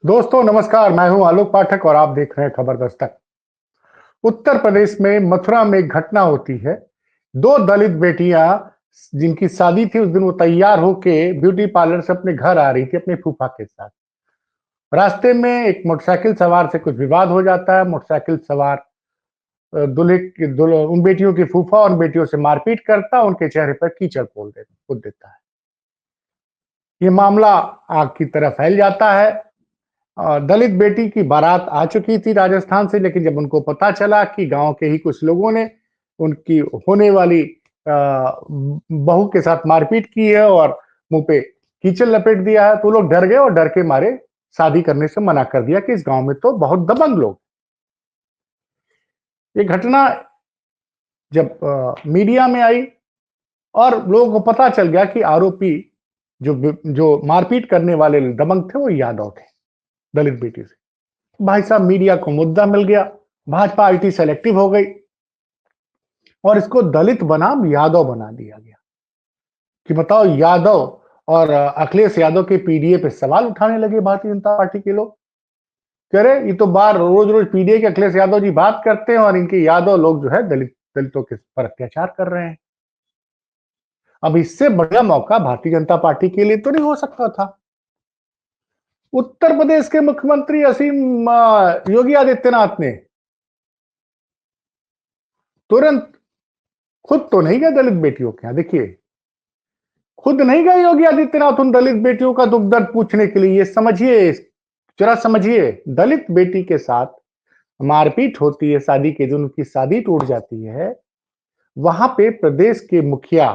दोस्तों नमस्कार, मैं हूं आलोक पाठक और आप देख रहे हैं खबर दस्तक। उत्तर प्रदेश में मथुरा में एक घटना होती है। दो दलित बेटियां जिनकी शादी थी, उस दिन वो तैयार होके ब्यूटी पार्लर से अपने घर आ रही थी अपने फूफा के साथ। रास्ते में एक मोटरसाइकिल सवार से कुछ विवाद हो जाता है। मोटरसाइकिल सवार उन बेटियों की फूफा उन बेटियों से मारपीट करता, उनके चेहरे पर कीचड़ खोद देता है। ये मामला आग की तरह फैल जाता है। दलित बेटी की बारात आ चुकी थी राजस्थान से, लेकिन जब उनको पता चला कि गांव के ही कुछ लोगों ने उनकी होने वाली बहू के साथ मारपीट की है और मुंह पे कीचड़ लपेट दिया है, तो लोग डर गए और डर के मारे शादी करने से मना कर दिया कि इस गांव में तो बहुत दबंग लोग। ये घटना जब मीडिया में आई और लोगों को पता चल गया कि आरोपी जो जो मारपीट करने वाले दबंग थे वो यादव थे, दलित बेटी से। भाई साहब, मीडिया को मुद्दा मिल गया। भाजपा आईटी सेलेक्टिव हो गई और इसको दलित बनाम यादव बना दिया गया कि बताओ, यादव और अखिलेश यादव के पीडीए पे सवाल उठाने लगे भारतीय जनता पार्टी के लोग। कह रहे ये तो बार रोज रोज पीडीए के अखिलेश यादव जी बात करते हैं और इनके यादव लोग जो है दलितों के पर अत्याचार कर रहे हैं। अब इससे बढ़िया मौका भारतीय जनता पार्टी के लिए तो नहीं हो सकता था। उत्तर प्रदेश के मुख्यमंत्री असीम योगी आदित्यनाथ ने तुरंत खुद तो नहीं गए दलित बेटियों के यहां। देखिए, खुद नहीं गए योगी आदित्यनाथ उन दलित बेटियों का दुख दर्द पूछने के लिए। ये समझिए, जरा समझिए, दलित बेटी के साथ मारपीट होती है, शादी के दिन उनकी शादी टूट जाती है। वहां पे प्रदेश के मुखिया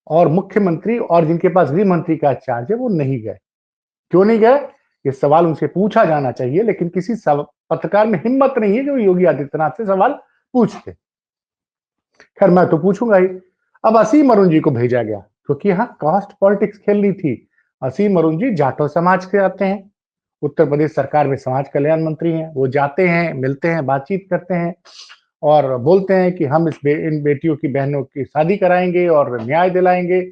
और मुख्यमंत्री और जिनके पास गृह मंत्री का चार्ज है वो नहीं गए। क्यों नहीं गए? ये सवाल उनसे पूछा जाना चाहिए, लेकिन किसी पत्रकार में हिम्मत नहीं है जो योगी आदित्यनाथ से सवाल पूछते। खैर, मैं तो पूछूंगा ही। अब असीम अरुण जी को भेजा गया क्योंकि यहाँ कास्ट पॉलिटिक्स खेल रही थी। असीम अरुण जी जाटव समाज के आते हैं, उत्तर प्रदेश सरकार में समाज कल्याण मंत्री हैं। वो जाते हैं, मिलते हैं, बातचीत करते हैं और बोलते हैं कि हम इन बेटियों की बहनों की शादी कराएंगे और न्याय दिलाएंगे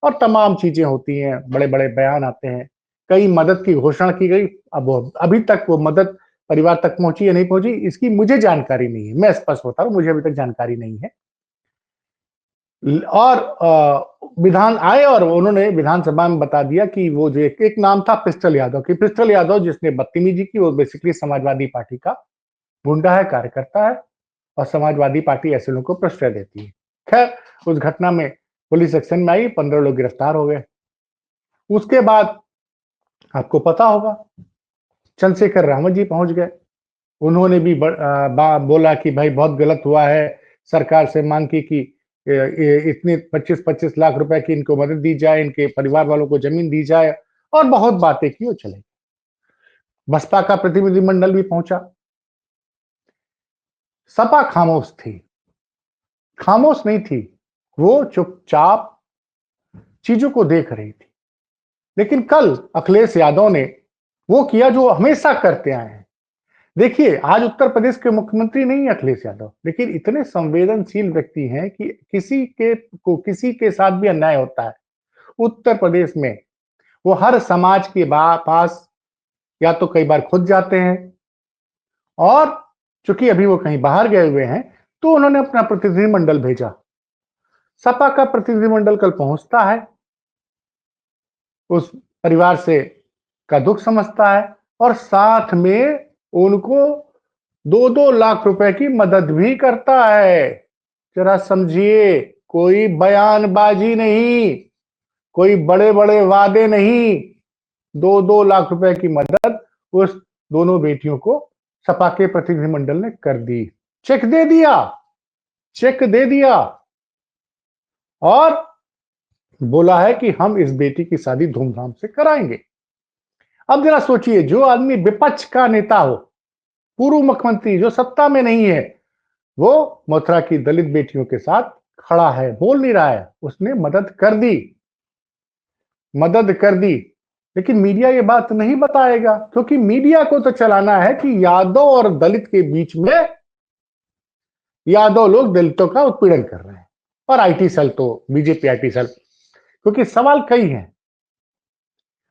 और तमाम चीजें होती हैं, बड़े बड़े बयान आते हैं। कई मदद की घोषणा की गई। अब अभी तक वो मदद परिवार तक पहुंची या नहीं पहुंची, इसकी मुझे जानकारी नहीं है। मैं स्पष्ट होता हूं, मुझे अभी तक जानकारी नहीं है। और विधान आए और उन्होंने विधानसभा में बता दिया कि वो जो एक नाम था पिस्टल यादव की, पिस्टल यादव जिसने बदतमीजी की, वो बेसिकली समाजवादी पार्टी का गुंडा है, कार्यकर्ता है और समाजवादी पार्टी ऐसे लोगों को प्रश्रय देती है। खैर, उस घटना में पुलिस एक्शन में आई, 15 लोग गिरफ्तार हो गए। उसके बाद आपको पता होगा, चंद्रशेखर रावत जी पहुंच गए। उन्होंने भी बोला कि भाई बहुत गलत हुआ है। सरकार से मांग की कि इतने 25-25 लाख रुपए की इनको मदद दी जाए, इनके परिवार वालों को जमीन दी जाए और बहुत बातें की और चले। बसपा का प्रतिनिधिमंडल भी पहुंचा। सपा खामोश थी, खामोश नहीं थी। वो चुपचाप चीजों को देख रही थी। लेकिन कल अखिलेश यादव ने वो किया जो हमेशा करते आए हैं। देखिए, आज उत्तर प्रदेश के मुख्यमंत्री नहीं है अखिलेश यादव, लेकिन इतने संवेदनशील व्यक्ति हैं कि किसी के साथ भी अन्याय होता है उत्तर प्रदेश में, वो हर समाज के पास या तो कई बार खुद जाते हैं और चूंकि अभी वो कहीं बाहर गए हुए हैं तो उन्होंने अपना प्रतिनिधिमंडल भेजा। सपा का प्रतिनिधिमंडल कल पहुंचता है, उस परिवार से का दुख समझता है और साथ में उनको 2-2 लाख रुपए की मदद भी करता है। जरा समझिए, कोई बयानबाजी नहीं, कोई बड़े बड़े वादे नहीं। 2-2 लाख रुपए की मदद उस दोनों बेटियों को सपा के प्रतिनिधिमंडल ने कर दी। चेक दे दिया, चेक दे दिया और बोला है कि हम इस बेटी की शादी धूमधाम से कराएंगे। अब जरा सोचिए, जो आदमी विपक्ष का नेता हो, पूर्व मुख्यमंत्री जो सत्ता में नहीं है, वो मथुरा की दलित बेटियों के साथ खड़ा है, बोल नहीं रहा है, उसने मदद कर दी, मदद कर दी। लेकिन मीडिया ये बात नहीं बताएगा क्योंकि मीडिया को तो चलाना है कि यादव और दलित के बीच में यादव लोग दलितों का उत्पीड़न कर रहे हैं और आईटी सेल तो बीजेपी आईटी सेल, क्योंकि सवाल कई हैं।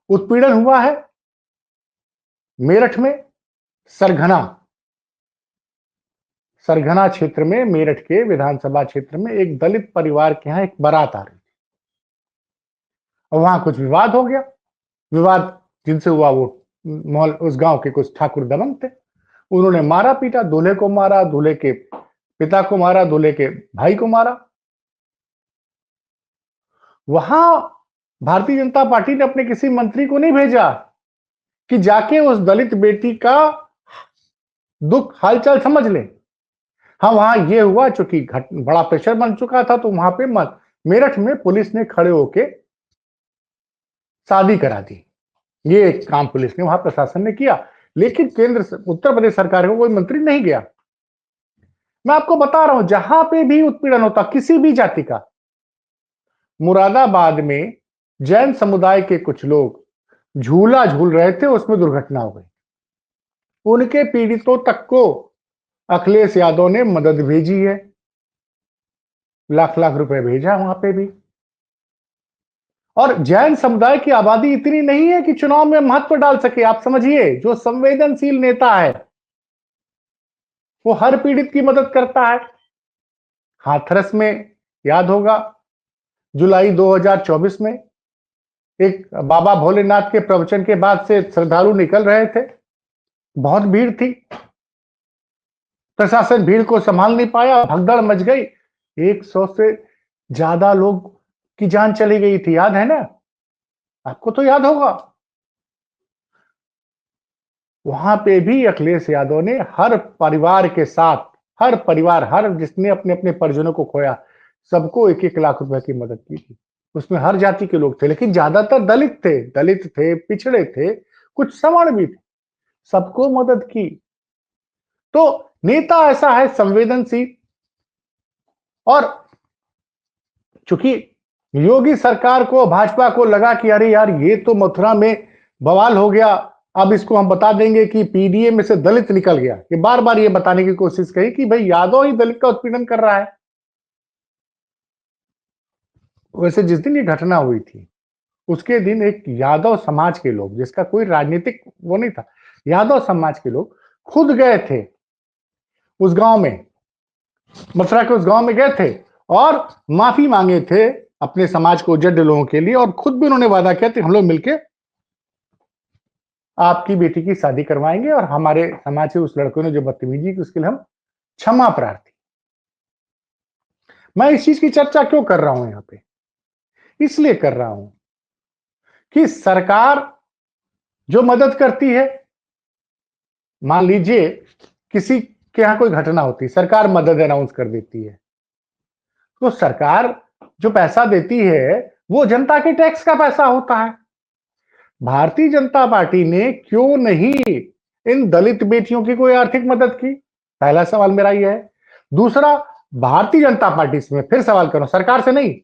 उत्पीड़न हुआ है, मेरठ में सरगना सरगना क्षेत्र में, मेरठ के विधानसभा क्षेत्र में एक दलित परिवार के यहां एक बारात आ रही थी और वहां कुछ विवाद हो गया। विवाद जिनसे हुआ वो मोहल उस गांव के कुछ ठाकुर दबंग थे। उन्होंने मारा पीटा, दूल्हे को मारा, दूल्हे के पिता को मारा, दूल्हे के भाई को मारा। वहां भारतीय जनता पार्टी ने अपने किसी मंत्री को नहीं भेजा कि जाके उस दलित बेटी का दुख हालचाल समझ ले। हाँ, वहां ये हुआ चूंकि बड़ा प्रेशर बन चुका था, तो वहां पे मेरठ में पुलिस ने खड़े होके शादी करा दी। ये एक काम पुलिस ने, वहां प्रशासन ने किया। लेकिन उत्तर प्रदेश सरकार को कोई मंत्री नहीं गया। मैं आपको बता रहा हूं, जहां पे भी उत्पीड़न होता किसी भी जाति का, मुरादाबाद में जैन समुदाय के कुछ लोग झूला झूल रहे थे, उसमें दुर्घटना हो गई। उनके पीड़ितों तक को अखिलेश यादव ने मदद भेजी है, लाख लाख रुपए भेजा वहां पे भी। और जैन समुदाय की आबादी इतनी नहीं है कि चुनाव में महत्व डाल सके। आप समझिए, जो संवेदनशील नेता है वो हर पीड़ित की मदद करता है। हाथरस में याद होगा, जुलाई 2024 में एक बाबा भोलेनाथ के प्रवचन के बाद से श्रद्धालु निकल रहे थे, बहुत भीड़ थी, प्रशासन भीड़ को संभाल नहीं पाया, भगदड़ मच गई, 100 से ज्यादा लोग की जान चली गई थी। याद है ना? आपको तो याद होगा। वहां पे भी अखिलेश यादव ने हर परिवार के साथ, हर परिवार, हर जिसने अपने अपने परिजनों को खोया, सबको 1-1 लाख रुपए की मदद की थी। उसमें हर जाति के लोग थे, लेकिन ज्यादातर दलित थे, पिछड़े थे, कुछ सवर्ण भी थे, सबको मदद की। तो नेता ऐसा है संवेदनशील। और चूंकि योगी सरकार को, भाजपा को लगा कि अरे यार, ये तो मथुरा में बवाल हो गया, अब इसको हम बता देंगे कि पीडीए में से दलित निकल गया। कि बार बार ये बताने की कोशिश करी कि भाई यादव ही दलित का उत्पीड़न कर रहा है। वैसे जिस दिन ये घटना हुई थी, उसके दिन एक यादव समाज के लोग, जिसका कोई राजनीतिक वो नहीं था, यादव समाज के लोग खुद गए थे उस गांव में, मथुरा के उस गांव में गए थे और माफी मांगे थे अपने समाज को, जड लोगों के लिए। और खुद भी उन्होंने वादा किया कि हम लोग मिलकर आपकी बेटी की शादी करवाएंगे, और हमारे समाज से उस लड़के ने जो बदतमीजी की उसके लिए हम क्षमा प्रार्थी। मैं इस चीज की चर्चा क्यों कर रहा हूं यहां पे? इसलिए कर रहा हूं कि सरकार जो मदद करती है, मान लीजिए किसी के यहां कोई घटना होती है, सरकार मदद अनाउंस कर देती है, तो सरकार जो पैसा देती है वो जनता के टैक्स का पैसा होता है। भारतीय जनता पार्टी ने क्यों नहीं इन दलित बेटियों की कोई आर्थिक मदद की? पहला सवाल मेरा यह है। दूसरा, भारतीय जनता पार्टी से, मैं फिर सवाल करूं, सरकार से नहीं,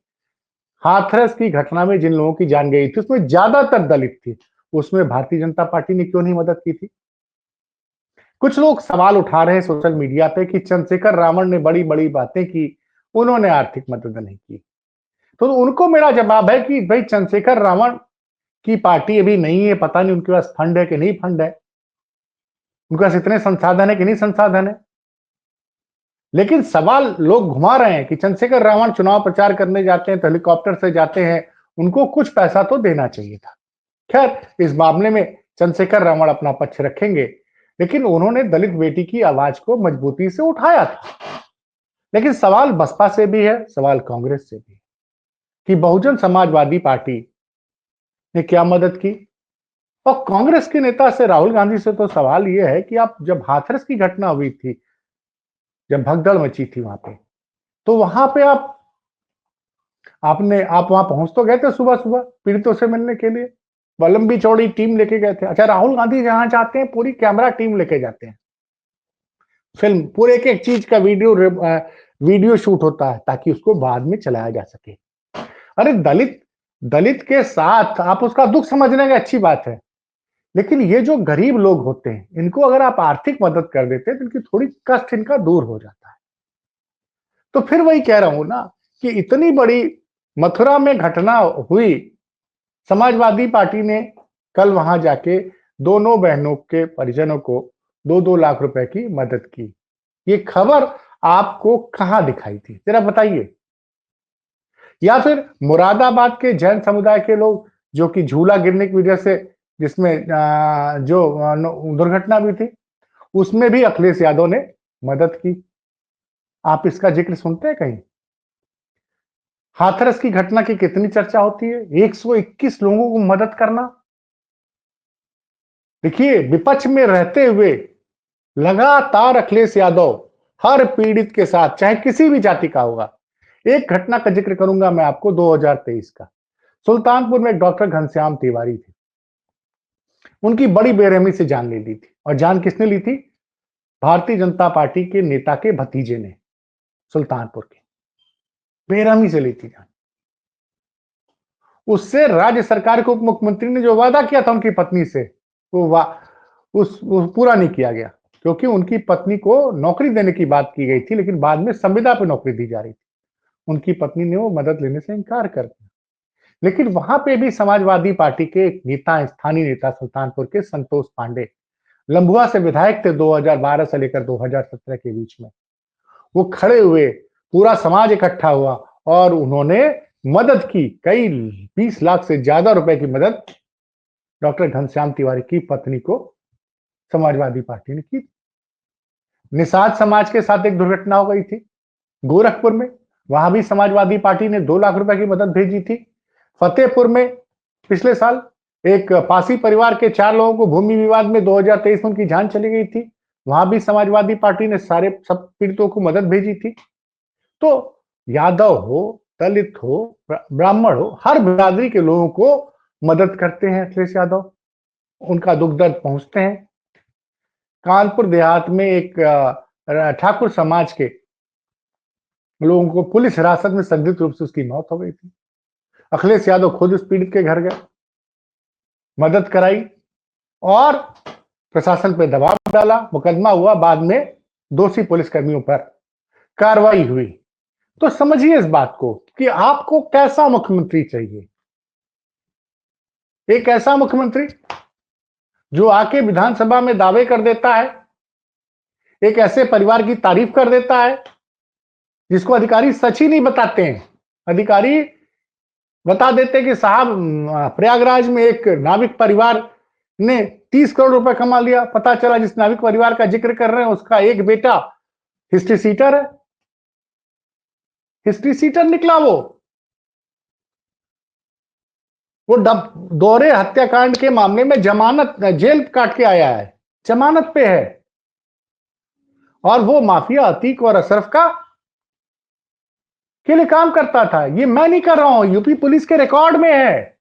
हाथरस की घटना में जिन लोगों की जान गई थी उसमें ज्यादातर दलित थी, उसमें भारतीय जनता पार्टी ने क्यों नहीं मदद की थी? कुछ लोग सवाल उठा रहे हैं सोशल मीडिया पे कि चंद्रशेखर रावण ने बड़ी बड़ी बातें की, उन्होंने आर्थिक मदद नहीं की। तो उनको मेरा जवाब है कि भाई, चंद्रशेखर रावण की पार्टी अभी नहीं है, पता नहीं उनके पास फंड है कि नहीं फंड है, उनके पास इतने संसाधन है कि नहीं संसाधन है। लेकिन सवाल लोग घुमा रहे हैं कि चंद्रशेखर रावण चुनाव प्रचार करने जाते हैं तो हेलीकॉप्टर से जाते हैं, उनको कुछ पैसा तो देना चाहिए था। खैर, इस मामले में चंद्रशेखर रावण अपना पक्ष रखेंगे, लेकिन उन्होंने दलित बेटी की आवाज को मजबूती से उठाया था। लेकिन सवाल बसपा से भी है, सवाल कांग्रेस से भी है कि बहुजन समाजवादी पार्टी ने क्या मदद की। और कांग्रेस के नेता से, राहुल गांधी से तो सवाल यह है कि आप, जब हाथरस की घटना हुई थी, जब भगदड़ मची थी वहां पे, तो वहां पे आप वहां पहुंच तो गए थे सुबह सुबह पीड़ितों से मिलने के लिए, लंबी चौड़ी टीम लेके गए थे। अच्छा, राहुल गांधी जहां जाते हैं पूरी कैमरा टीम लेके जाते हैं, फिल्म, पूरे एक एक चीज का वीडियो शूट होता है ताकि उसको बाद में चलाया जा सके। अरे, दलित दलित के साथ आप उसका दुख समझने की अच्छी बात है, लेकिन ये जो गरीब लोग होते हैं, इनको अगर आप आर्थिक मदद कर देते हैं तो इनकी थोड़ी कष्ट इनका दूर हो जाता है। तो फिर वही कह रहा हूं ना कि इतनी बड़ी मथुरा में घटना हुई, समाजवादी पार्टी ने कल वहां जाके दोनों बहनों के परिजनों को 2-2 लाख रुपए की मदद की। ये खबर आपको कहां दिखाई थी? जरा बताइए। या फिर मुरादाबाद के जैन समुदाय के लोग जो कि झूला गिरने की वजह से जिसमें दुर्घटना भी थी, उसमें भी अखिलेश यादव ने मदद की। आप इसका जिक्र सुनते हैं कहीं? हाथरस की घटना की कितनी चर्चा होती है? 121 लोगों को मदद करना। देखिए, विपक्ष में रहते हुए लगातार अखिलेश यादव हर पीड़ित के साथ, चाहे किसी भी जाति का होगा। एक घटना का जिक्र करूंगा मैं आपको 2023 का। सुल्तानपुर में एक डॉक्टर घनश्याम तिवारी थे। उनकी बड़ी बेरहमी से जान ले ली थी, और जान किसने ली थी? भारतीय जनता पार्टी के नेता के भतीजे ने, सुल्तानपुर के। बेरहमी से ली थी जान। उससे राज्य सरकार के उप मुख्यमंत्री ने जो वादा किया था उनकी पत्नी से, वो पूरा नहीं किया गया, क्योंकि उनकी पत्नी को नौकरी देने की बात की गई थी, लेकिन बाद में संविदा पर नौकरी दी जा रही थी। उनकी पत्नी ने वो मदद लेने से इनकार कर दिया। लेकिन वहां पे भी समाजवादी पार्टी के एक नेता, स्थानीय नेता सुल्तानपुर के संतोष पांडे, लंबुआ से विधायक थे 2012 से लेकर 2017 के बीच में। वो खड़े हुए, पूरा समाज इकट्ठा हुआ और उन्होंने मदद की। कई 20 लाख से ज्यादा रुपए की मदद डॉक्टर घनश्याम तिवारी की पत्नी को समाजवादी पार्टी ने की। निषाद समाज के साथ एक दुर्घटना हो गई थी गोरखपुर में। वहां भी समाजवादी पार्टी ने 2 लाख रुपए की मदद भेजी थी। फतेहपुर में पिछले साल एक पासी परिवार के 4 लोगों को भूमि विवाद में 2023 में उनकी जान चली गई थी। वहां भी समाजवादी पार्टी ने सारे सब पीड़ितों को मदद भेजी थी। तो यादव हो, दलित हो, ब्राह्मण हो, हर बिरादरी के लोगों को मदद करते हैं अखिलेश यादव। उनका दुख दर्द पहुंचते हैं। कानपुर देहात में एक ठाकुर समाज के लोगों को पुलिस हिरासत में संदिग्ध रूप से उसकी मौत हो गई थी। अखिलेश यादव खुद उस पीड़ित के घर गए, मदद कराई और प्रशासन पर दबाव डाला। मुकदमा हुआ, बाद में दोषी पुलिसकर्मियों पर कार्रवाई हुई। तो समझिए इस बात को कि आपको कैसा मुख्यमंत्री चाहिए। एक ऐसा मुख्यमंत्री जो आके विधानसभा में दावे कर देता है, एक ऐसे परिवार की तारीफ कर देता है जिसको अधिकारी सच ही नहीं बताते हैं। अधिकारी बता देते कि साहब प्रयागराज में एक नाविक परिवार ने 30 करोड़ रुपए कमा लिया। पता चला जिस नाविक परिवार का जिक्र कर रहे हैं उसका एक बेटा हिस्ट्री सीटर है। हिस्ट्री सीटर निकला वो दोहरे हत्याकांड के मामले में जमानत, जेल काट के आया है, जमानत पे है। और वो माफिया अतीक और अशरफ का के लिए काम करता था। ये मैं नहीं कर रहा हूं, यूपी पुलिस के रिकॉर्ड में है।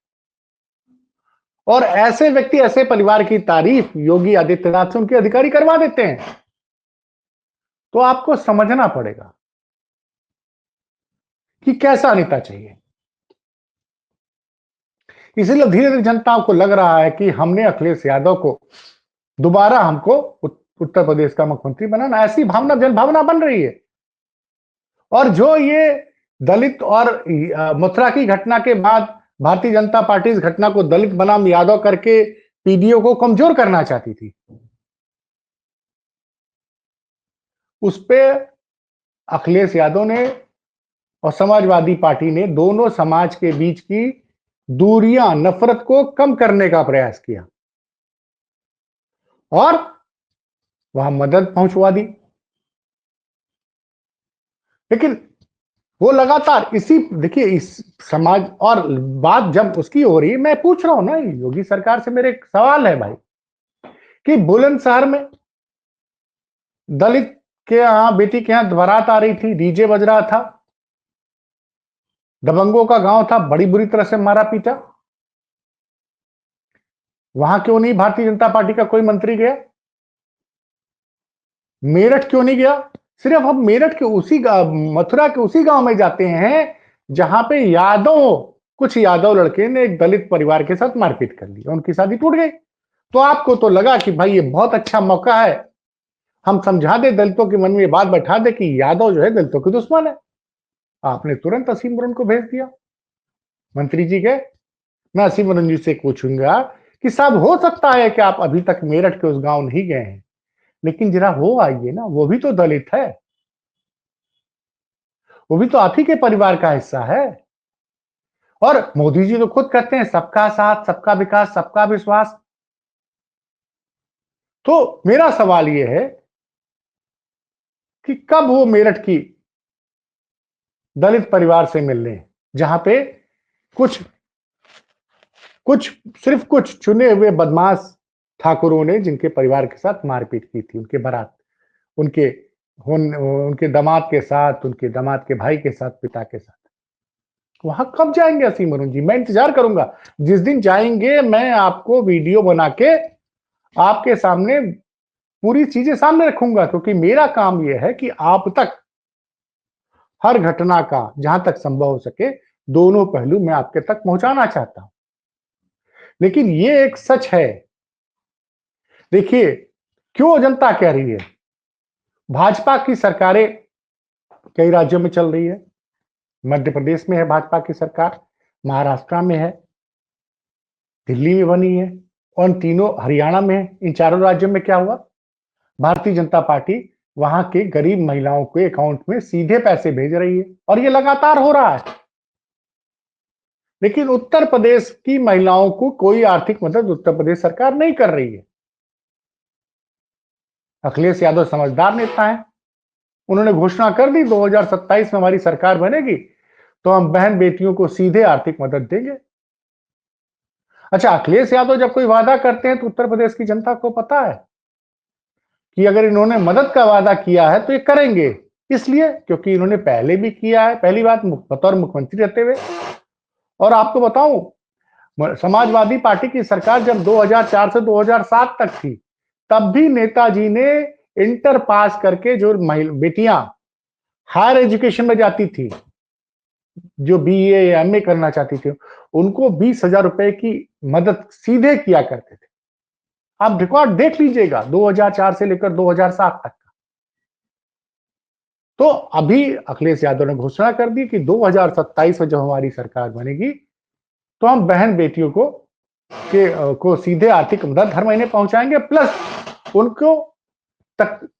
और ऐसे व्यक्ति, ऐसे परिवार की तारीफ योगी आदित्यनाथ से उनके अधिकारी करवा देते हैं। तो आपको समझना पड़ेगा कि कैसा नेता चाहिए। इसीलिए धीरे धीरे जनता को लग रहा है कि हमने अखिलेश यादव को दोबारा हमको उत्तर प्रदेश का मुख्यमंत्री बनाना, ऐसी भावना, जनभावना बन रही है। और जो ये दलित और मथुरा की घटना के बाद भारतीय जनता पार्टी इस घटना को दलित बनाम यादव करके पीडीओ को कमजोर करना चाहती थी, उस पे अखिलेश यादव ने और समाजवादी पार्टी ने दोनों समाज के बीच की दूरियां, नफरत को कम करने का प्रयास किया और वहां मदद पहुंचवा दी। लेकिन वो लगातार इसी, देखिए इस समाज, और बात जब उसकी हो रही है, मैं पूछ रहा हूं ना योगी सरकार से, मेरे एक सवाल है भाई कि बुलंदशहर में दलित के यहां, बेटी के यहां बारात आ रही थी, डीजे बज रहा था, दबंगों का गांव था, बड़ी बुरी तरह से मारा पीटा। वहां क्यों नहीं भारतीय जनता पार्टी का कोई मंत्री गया? मेरठ क्यों नहीं गया? सिर्फ हम मेरठ के उसी मथुरा के उसी गांव में जाते हैं जहां पे कुछ यादव लड़के ने एक दलित परिवार के साथ मारपीट कर ली, उनकी शादी टूट गई। तो आपको तो लगा कि भाई ये बहुत अच्छा मौका है, हम समझा दे, दलितों के मन में ये बात बैठा दे कि यादव जो है दलितों के दुश्मन है। आपने तुरंत असीम मुरन को भेज दिया। मंत्री जी गए। मैं असीम मुरन जी से पूछूंगा कि साहब हो सकता है कि आप अभी तक मेरठ के उस गांव नहीं गए हैं, लेकिन जरा हो आइए ना, वो भी तो दलित है, वो भी तो आप ही के परिवार का हिस्सा है। और मोदी जी तो खुद कहते हैं सबका साथ, सबका विकास, सबका विश्वास। तो मेरा सवाल यह है कि कब वो मेरठ की दलित परिवार से मिल रहे हैं, जहां पे कुछ कुछ सिर्फ कुछ चुने हुए बदमाश ठाकुरों ने जिनके परिवार के साथ मारपीट की थी, उनके बारात, उनके उनके दामाद के साथ, उनके दामाद के भाई के साथ, पिता के साथ। वहां कब जाएंगे असीम अरुण जी? मैं इंतजार करूंगा। जिस दिन जाएंगे मैं आपको वीडियो बना के आपके सामने पूरी चीजें सामने रखूंगा, क्योंकि मेरा काम यह है कि आप तक हर घटना का जहां तक संभव हो सके दोनों पहलू मैं आपके तक पहुंचाना चाहता हूं। लेकिन ये एक सच है, देखिए क्यों जनता कह रही है। भाजपा की सरकारें कई राज्यों में चल रही है। मध्य प्रदेश में है भाजपा की सरकार, महाराष्ट्र में है, दिल्ली में बनी है, और तीनों हरियाणा में है। इन चारों राज्यों में क्या हुआ? भारतीय जनता पार्टी वहां के गरीब महिलाओं के अकाउंट में सीधे पैसे भेज रही है, और ये लगातार हो रहा है। लेकिन उत्तर प्रदेश की महिलाओं को कोई आर्थिक मदद उत्तर प्रदेश सरकार नहीं कर रही है। अखिलेश यादव समझदार नेता है, उन्होंने घोषणा कर दी 2027 में हमारी सरकार बनेगी तो हम बहन बेटियों को सीधे आर्थिक मदद देंगे। अच्छा, अखिलेश यादव जब कोई वादा करते हैं तो उत्तर प्रदेश की जनता को पता है कि अगर इन्होंने मदद का वादा किया है तो ये करेंगे, इसलिए क्योंकि इन्होंने पहले भी किया है, पहली बात बतौर मुख्यमंत्री रहते हुए। और आपको बताऊं, समाजवादी पार्टी की सरकार जब 2004 से 2007 तक थी, तब भी नेताजी ने इंटर पास करके जो बेटियां हायर एजुकेशन में जाती थी, जो बीए या एमए करना चाहती थी, उनको 20,000 रुपए की मदद सीधे किया करते थे। आप रिकॉर्ड देख लीजिएगा 2004 से लेकर 2007 तक का। तो अभी अखिलेश यादव ने घोषणा कर दी कि 2027 में जब हमारी सरकार बनेगी तो हम बहन बेटियों को सीधे आर्थिक मदद हर महीने पहुंचाएंगे, प्लस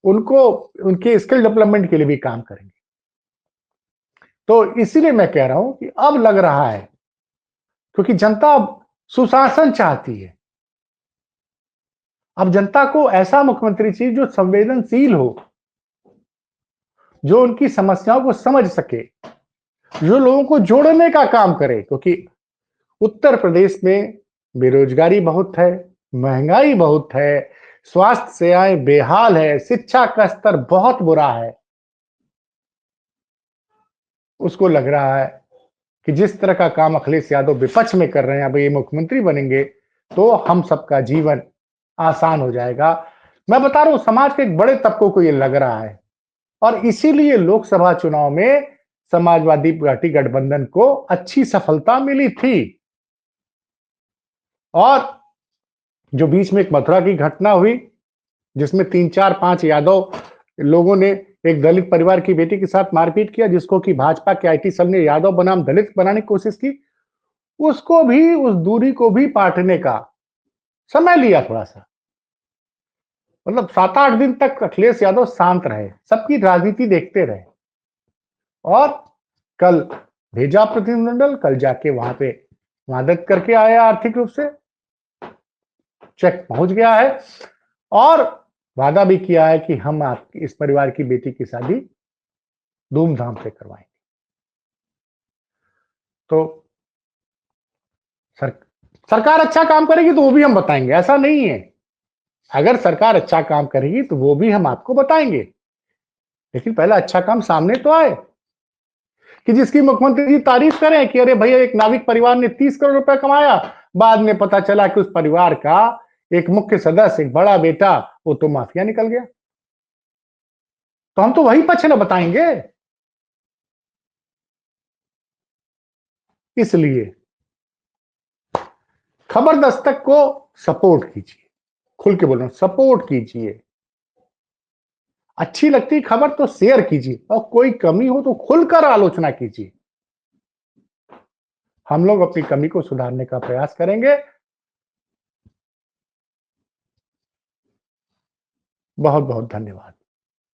उनको उनके स्किल डेवलपमेंट के लिए भी काम करेंगे। तो इसीलिए मैं कह रहा हूं कि अब लग रहा है, क्योंकि जनता अब सुशासन चाहती है। अब जनता को ऐसा मुख्यमंत्री चाहिए जो संवेदनशील हो, जो उनकी समस्याओं को समझ सके, जो लोगों को जोड़ने का काम करे। क्योंकि उत्तर प्रदेश में बेरोजगारी बहुत है, महंगाई बहुत है, स्वास्थ्य सेवाएं बेहाल है, शिक्षा का स्तर बहुत बुरा है। उसको लग रहा है कि जिस तरह का काम अखिलेश यादव विपक्ष में कर रहे हैं, अब ये मुख्यमंत्री बनेंगे तो हम सबका जीवन आसान हो जाएगा। मैं बता रहा हूं, समाज के एक बड़े तबकों को ये लग रहा है, और इसीलिए लोकसभा चुनाव में समाजवादी पार्टी गठबंधन को अच्छी सफलता मिली थी। और जो बीच में एक मथुरा की घटना हुई, जिसमें 3 4 5 यादव लोगों ने एक दलित परिवार की बेटी के साथ मारपीट किया, जिसको कि भाजपा के आईटी सेल ने यादव बनाम दलित बनाने की कोशिश की, उसको भी, उस दूरी को भी पाटने का समय लिया थोड़ा सा। मतलब 7 8 दिन तक अखिलेश यादव शांत रहे, सबकी राजनीति देखते रहे, और कल भेजा प्रतिनिधिमंडल, कल जाके वहां पे मदद करके आया, आर्थिक रूप से चेक पहुंच गया है, और वादा भी किया है कि हम आपकी इस परिवार की बेटी की शादी धूमधाम से करवाएंगे। तो सर, सरकार अच्छा काम करेगी तो वो भी हम बताएंगे, ऐसा नहीं है। अगर सरकार अच्छा काम करेगी तो वो भी हम आपको बताएंगे, लेकिन पहले अच्छा काम सामने तो आए, कि जिसकी मुख्यमंत्री जी तारीफ करें कि अरे भैया एक नाविक परिवार ने 30 करोड़ रुपए कमाया, बाद में पता चला कि उस परिवार का एक मुख्य सदस्य, एक बड़ा बेटा, वो तो माफिया निकल गया। तो हम तो वही पक्ष न बताएंगे। इसलिए खबर दस्तक को सपोर्ट कीजिए, खुल के बोल रहा हूं, सपोर्ट कीजिए। अच्छी लगती खबर तो शेयर कीजिए, और कोई कमी हो तो खुलकर आलोचना कीजिए। हम लोग अपनी कमी को सुधारने का प्रयास करेंगे। बहुत बहुत धन्यवाद।